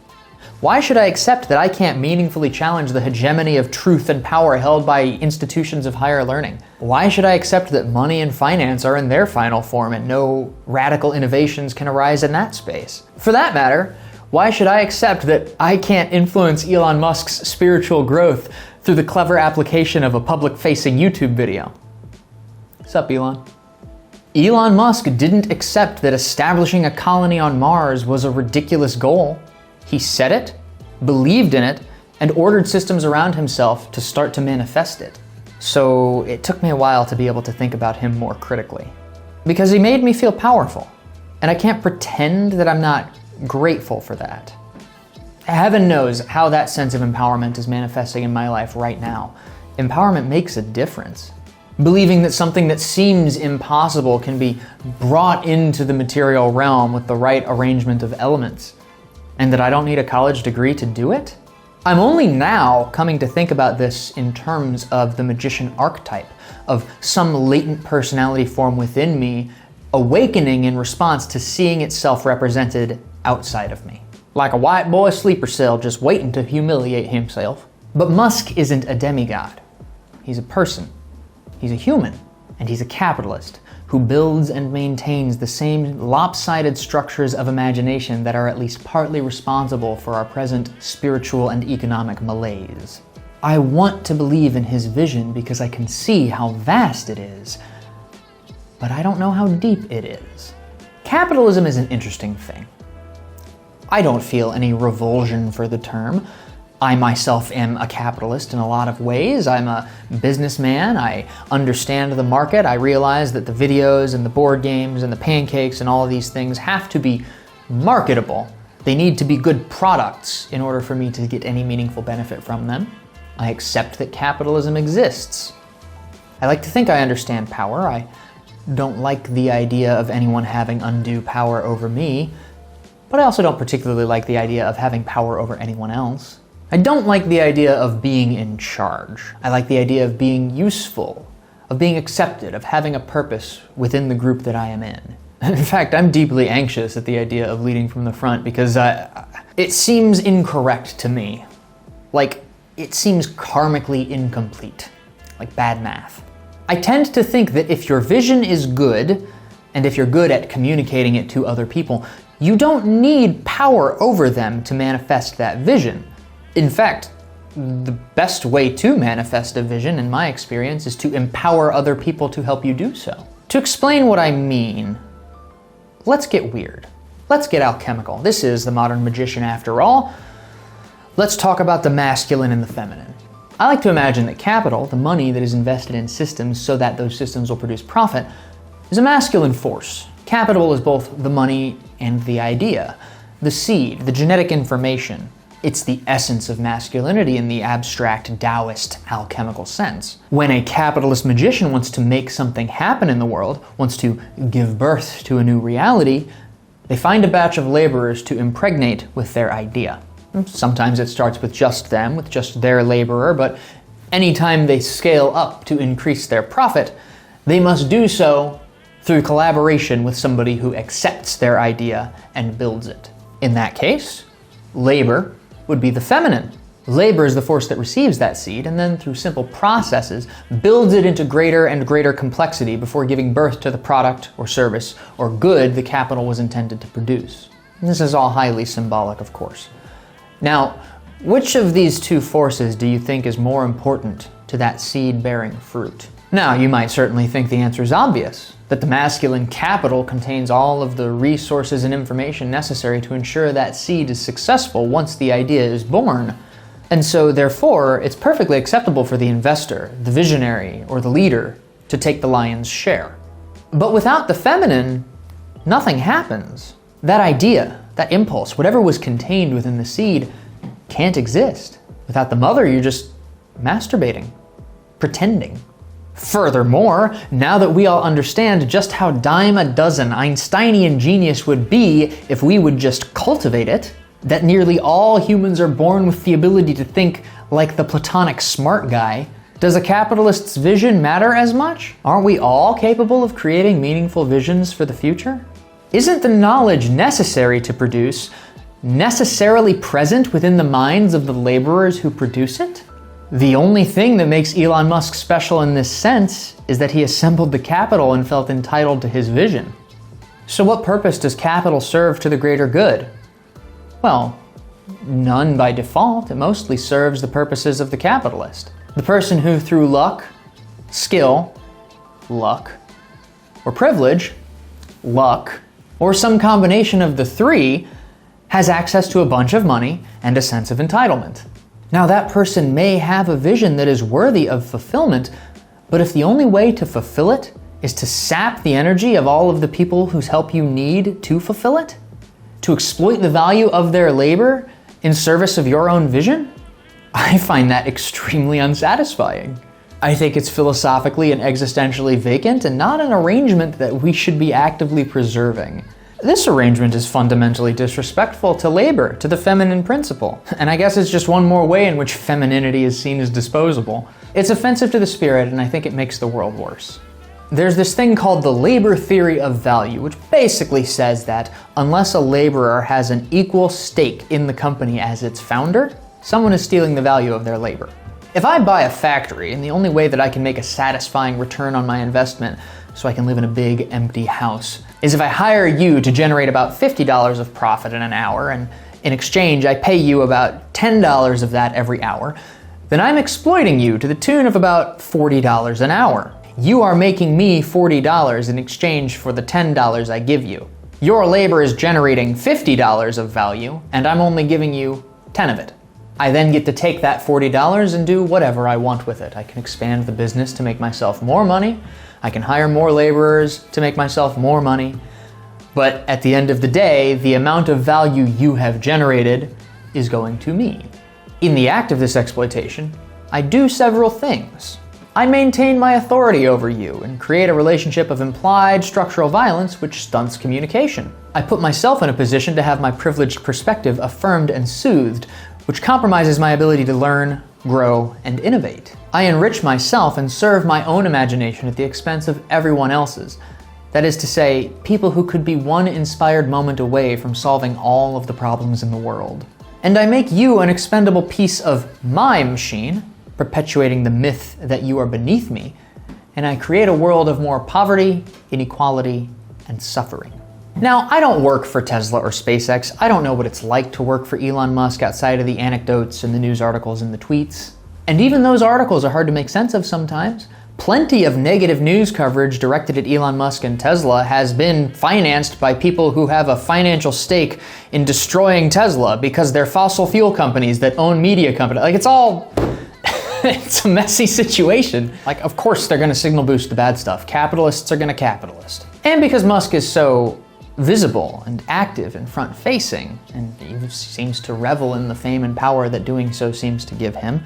Speaker 1: Why should I accept that I can't meaningfully challenge the hegemony of truth and power held by institutions of higher learning? Why should I accept that money and finance are in their final form and no radical innovations can arise in that space? For that matter, why should I accept that I can't influence Elon Musk's spiritual growth through the clever application of a public-facing YouTube video? What's up, Elon? Elon Musk didn't accept that establishing a colony on Mars was a ridiculous goal. He said it, believed in it, and ordered systems around himself to start to manifest it. So it took me a while to be able to think about him more critically. Because he made me feel powerful, and I can't pretend that I'm not grateful for that. Heaven knows how that sense of empowerment is manifesting in my life right now. Empowerment makes a difference. Believing that something that seems impossible can be brought into the material realm with the right arrangement of elements, and that I don't need a college degree to do it? I'm only now coming to think about this in terms of the magician archetype, of some latent personality form within me awakening in response to seeing itself represented outside of me. Like a white boy sleeper cell just waiting to humiliate himself. But Musk isn't a demigod. He's a person. He's a human, and he's a capitalist who builds and maintains the same lopsided structures of imagination that are at least partly responsible for our present spiritual and economic malaise. I want to believe in his vision because I can see how vast it is, but I don't know how deep it is. Capitalism is an interesting thing. I don't feel any revulsion for the term. I myself am a capitalist in a lot of ways. I'm a businessman. I understand the market. I realize that the videos and the board games and the pancakes and all of these things have to be marketable. They need to be good products in order for me to get any meaningful benefit from them. I accept that capitalism exists. I like to think I understand power. I don't like the idea of anyone having undue power over me, but I also don't particularly like the idea of having power over anyone else. I don't like the idea of being in charge. I like the idea of being useful, of being accepted, of having a purpose within the group that I am in. In fact, I'm deeply anxious at the idea of leading from the front because it seems incorrect to me. Like, it seems karmically incomplete, like bad math. I tend to think that if your vision is good, and if you're good at communicating it to other people, you don't need power over them to manifest that vision. In fact, the best way to manifest a vision, in my experience, is to empower other people to help you do so. To explain what I mean, let's get weird. Let's get alchemical. This is the modern magician after all. Let's talk about the masculine and the feminine. I like to imagine that capital, the money that is invested in systems so that those systems will produce profit, is a masculine force. Capital is both the money and the idea, the seed, the genetic information. It's the essence of masculinity in the abstract Taoist alchemical sense. When a capitalist magician wants to make something happen in the world, wants to give birth to a new reality, they find a batch of laborers to impregnate with their idea. Sometimes it starts with just them, with just their laborer, but anytime they scale up to increase their profit, they must do so through collaboration with somebody who accepts their idea and builds it. In that case, labor would be the feminine. Labor is the force that receives that seed and then through simple processes builds it into greater and greater complexity before giving birth to the product or service or good the capital was intended to produce. And this is all highly symbolic, of course. Now, which of these two forces do you think is more important to that seed-bearing fruit? Now, you might certainly think the answer is obvious, that the masculine capital contains all of the resources and information necessary to ensure that seed is successful once the idea is born. And so, therefore, it's perfectly acceptable for the investor, the visionary, or the leader to take the lion's share. But without the feminine, nothing happens. That idea, that impulse, whatever was contained within the seed, can't exist. Without the mother, you're just masturbating, pretending. Furthermore, now that we all understand just how dime a dozen Einsteinian genius would be if we would just cultivate it, that nearly all humans are born with the ability to think like the Platonic smart guy, Does a capitalist's vision matter as much? Aren't we all capable of creating meaningful visions for the future? Isn't the knowledge necessary to produce necessarily present within the minds of the laborers who produce it? The only thing that makes Elon Musk special in this sense is that he assembled the capital and felt entitled to his vision. So what purpose does capital serve to the greater good? Well, none by default. It mostly serves the purposes of the capitalist. The person who through luck, skill, luck, or privilege, luck, or some combination of the three, has access to a bunch of money and a sense of entitlement. Now that person may have a vision that is worthy of fulfillment, but if the only way to fulfill it is to sap the energy of all of the people whose help you need to fulfill it, to exploit the value of their labor in service of your own vision, I find that extremely unsatisfying. I think it's philosophically and existentially vacant and not an arrangement that we should be actively preserving. This arrangement is fundamentally disrespectful to labor, to the feminine principle. And I guess it's just one more way in which femininity is seen as disposable. It's offensive to the spirit, and I think it makes the world worse. There's this thing called the labor theory of value, which basically says that unless a laborer has an equal stake in the company as its founder, someone is stealing the value of their labor. If I buy a factory, and the only way that I can make a satisfying return on my investment so I can live in a big empty house is if I hire you to generate about $50 of profit in an hour, and in exchange I pay you about $10 of that every hour, then I'm exploiting you to the tune of about $40 an hour. You are making me $40 in exchange for the $10 I give you. Your labor is generating $50 of value, and I'm only giving you 10 of it. I then get to take that $40 and do whatever I want with it. I can expand the business to make myself more money. I can hire more laborers to make myself more money. But at the end of the day, the amount of value you have generated is going to me. In the act of this exploitation, I do several things. I maintain my authority over you and create a relationship of implied structural violence which stunts communication. I put myself in a position to have my privileged perspective affirmed and soothed, which compromises my ability to learn, grow, and innovate. I enrich myself and serve my own imagination at the expense of everyone else's. That is to say, people who could be one inspired moment away from solving all of the problems in the world. And I make you an expendable piece of my machine, perpetuating the myth that you are beneath me, and I create a world of more poverty, inequality, and suffering. Now, I don't work for Tesla or SpaceX. I don't know what it's like to work for Elon Musk outside of the anecdotes and the news articles and the tweets. And even those articles are hard to make sense of sometimes. Plenty of negative news coverage directed at Elon Musk and Tesla has been financed by people who have a financial stake in destroying Tesla because they're fossil fuel companies that own media companies. Like, it's all... it's a messy situation. Like, of course they're gonna signal boost the bad stuff. Capitalists are gonna capitalist. And because Musk is so visible and active and front-facing, and he seems to revel in the fame and power that doing so seems to give him,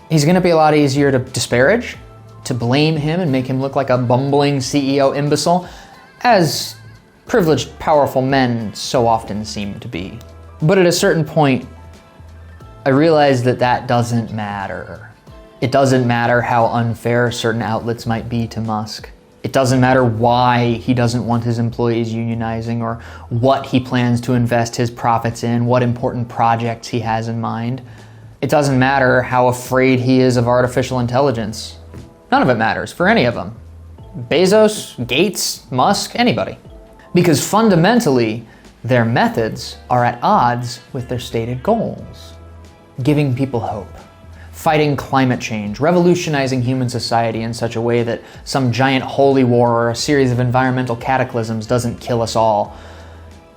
Speaker 1: he's gonna be a lot easier to disparage, to blame him and make him look like a bumbling CEO imbecile, as privileged, powerful men so often seem to be. But at a certain point, I realized that that doesn't matter. It doesn't matter how unfair certain outlets might be to Musk. It doesn't matter why he doesn't want his employees unionizing or what he plans to invest his profits in, what important projects he has in mind. It doesn't matter how afraid he is of artificial intelligence. None of it matters for any of them. Bezos, Gates, Musk, anybody. Because fundamentally, their methods are at odds with their stated goals. Giving people hope, fighting climate change, revolutionizing human society in such a way that some giant holy war or a series of environmental cataclysms doesn't kill us all.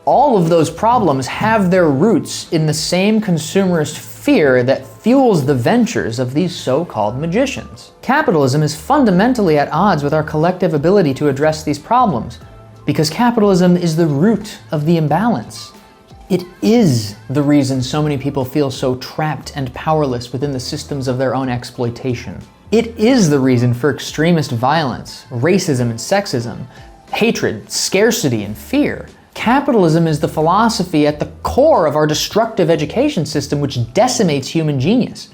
Speaker 1: All of those problems have their roots in the same consumerist fear that fuels the ventures of these so-called magicians. Capitalism is fundamentally at odds with our collective ability to address these problems, because capitalism is the root of the imbalance. It is the reason so many people feel so trapped and powerless within the systems of their own exploitation. It is the reason for extremist violence, racism and sexism, hatred, scarcity and fear. Capitalism is the philosophy at the core of our destructive education system which decimates human genius.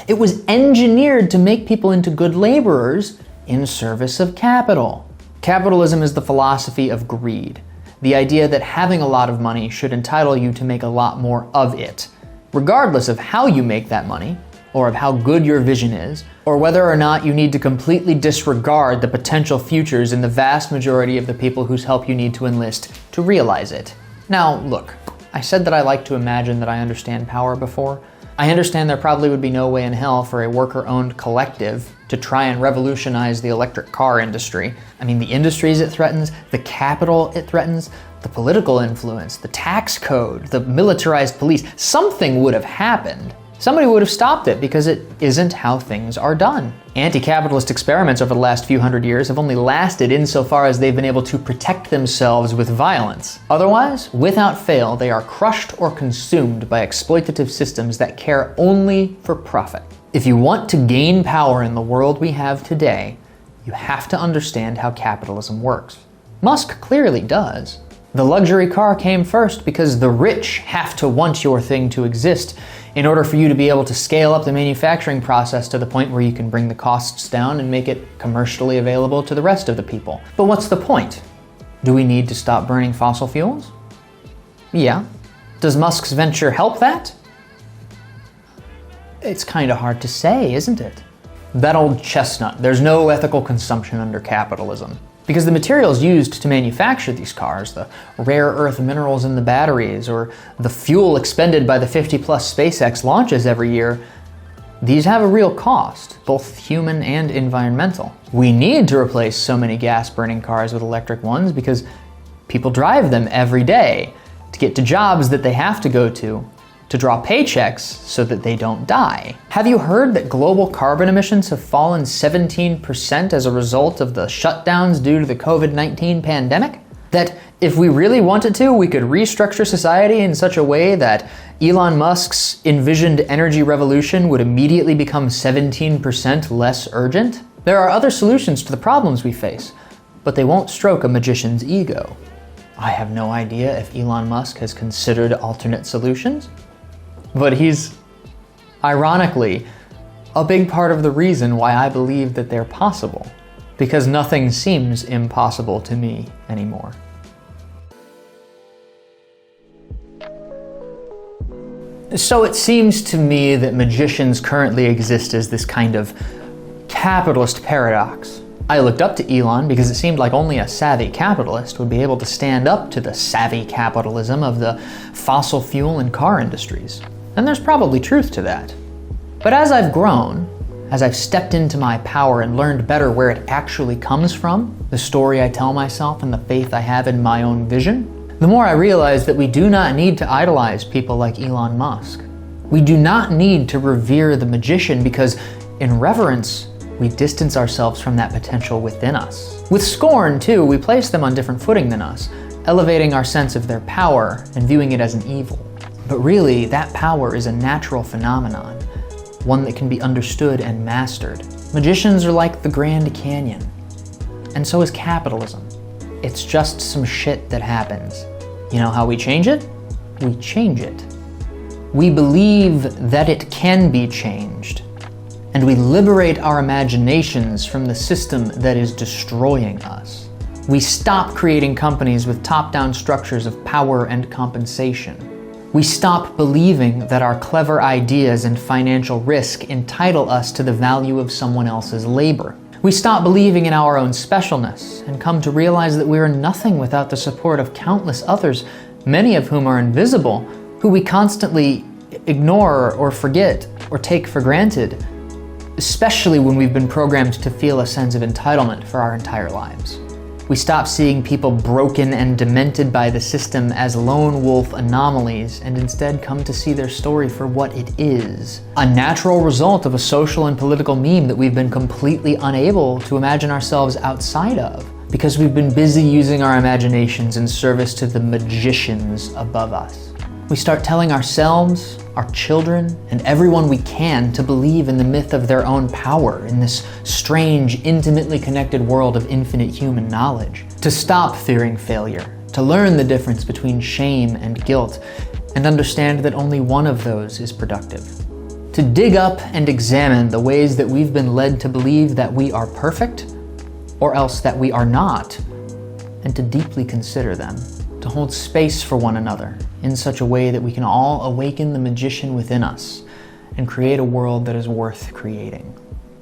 Speaker 1: It was engineered to make people into good laborers in service of capital. Capitalism is the philosophy of greed, the idea that having a lot of money should entitle you to make a lot more of it, regardless of how you make that money, or of how good your vision is, or whether or not you need to completely disregard the potential futures in the vast majority of the people whose help you need to enlist to realize it. Now, look, I said that I like to imagine that I understand power before. I understand there probably would be no way in hell for a worker-owned collective to try and revolutionize the electric car industry. I mean, the industries it threatens, the capital it threatens, the political influence, the tax code, the militarized police, something would have happened. Somebody would have stopped it because it isn't how things are done. Anti-capitalist experiments over the last few hundred years have only lasted insofar as they've been able to protect themselves with violence. Otherwise, without fail, they are crushed or consumed by exploitative systems that care only for profit. If you want to gain power in the world we have today, you have to understand how capitalism works. Musk clearly does. The luxury car came first because the rich have to want your thing to exist in order for you to be able to scale up the manufacturing process to the point where you can bring the costs down and make it commercially available to the rest of the people. But what's the point? Do we need to stop burning fossil fuels? Yeah. Does Musk's venture help that? It's kind of hard to say, isn't it? That old chestnut, there's no ethical consumption under capitalism. Because the materials used to manufacture these cars, the rare earth minerals in the batteries, or the fuel expended by the 50-plus SpaceX launches every year, these have a real cost, both human and environmental. We need to replace so many gas-burning cars with electric ones because people drive them every day to get to jobs that they have to go to draw paychecks so that they don't die. Have you heard that global carbon emissions have fallen 17% as a result of the shutdowns due to the COVID-19 pandemic? That if we really wanted to, we could restructure society in such a way that Elon Musk's envisioned energy revolution would immediately become 17% less urgent? There are other solutions to the problems we face, but they won't stroke a magician's ego. I have no idea if Elon Musk has considered alternate solutions. But he's, ironically, a big part of the reason why I believe that they're possible. Because nothing seems impossible to me anymore. So it seems to me that magicians currently exist as this kind of capitalist paradox. I looked up to Elon because it seemed like only a savvy capitalist would be able to stand up to the savvy capitalism of the fossil fuel and car industries. And there's probably truth to that. But as I've grown, as I've stepped into my power and learned better where it actually comes from, the story I tell myself and the faith I have in my own vision, the more I realize that we do not need to idolize people like Elon Musk. We do not need to revere the magician because in reverence, we distance ourselves from that potential within us. With scorn, too, we place them on different footing than us, elevating our sense of their power and viewing it as an evil. But really, that power is a natural phenomenon, one that can be understood and mastered. Magicians are like the Grand Canyon, and so is capitalism. It's just some shit that happens. You know how we change it? We change it. We believe that it can be changed, and we liberate our imaginations from the system that is destroying us. We stop creating companies with top-down structures of power and compensation. We stop believing that our clever ideas and financial risk entitle us to the value of someone else's labor. We stop believing in our own specialness and come to realize that we are nothing without the support of countless others, many of whom are invisible, who we constantly ignore or forget or take for granted, especially when we've been programmed to feel a sense of entitlement for our entire lives. We stop seeing people broken and demented by the system as lone wolf anomalies and instead come to see their story for what it is. A natural result of a social and political meme that we've been completely unable to imagine ourselves outside of because we've been busy using our imaginations in service to the magicians above us. We start telling ourselves, our children, and everyone we can to believe in the myth of their own power in this strange, intimately connected world of infinite human knowledge. To stop fearing failure, to learn the difference between shame and guilt, and understand that only one of those is productive. to dig up and examine the ways that we've been led to believe that we are perfect, or else that we are not, and to deeply consider them, to hold space for one another in such a way that we can all awaken the magician within us and create a world that is worth creating.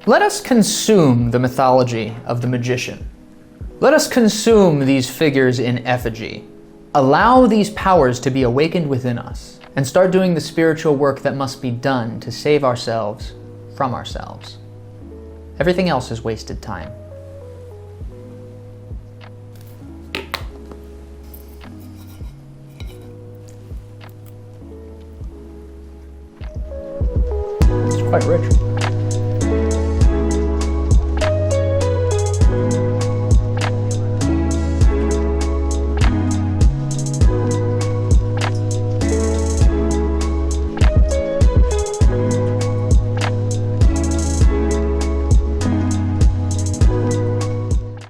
Speaker 1: Let us consume the mythology of the magician. Let us consume these figures in effigy. Allow these powers to be awakened within us and start doing the spiritual work that must be done to save ourselves from ourselves. Everything else is wasted time. It's quite rich.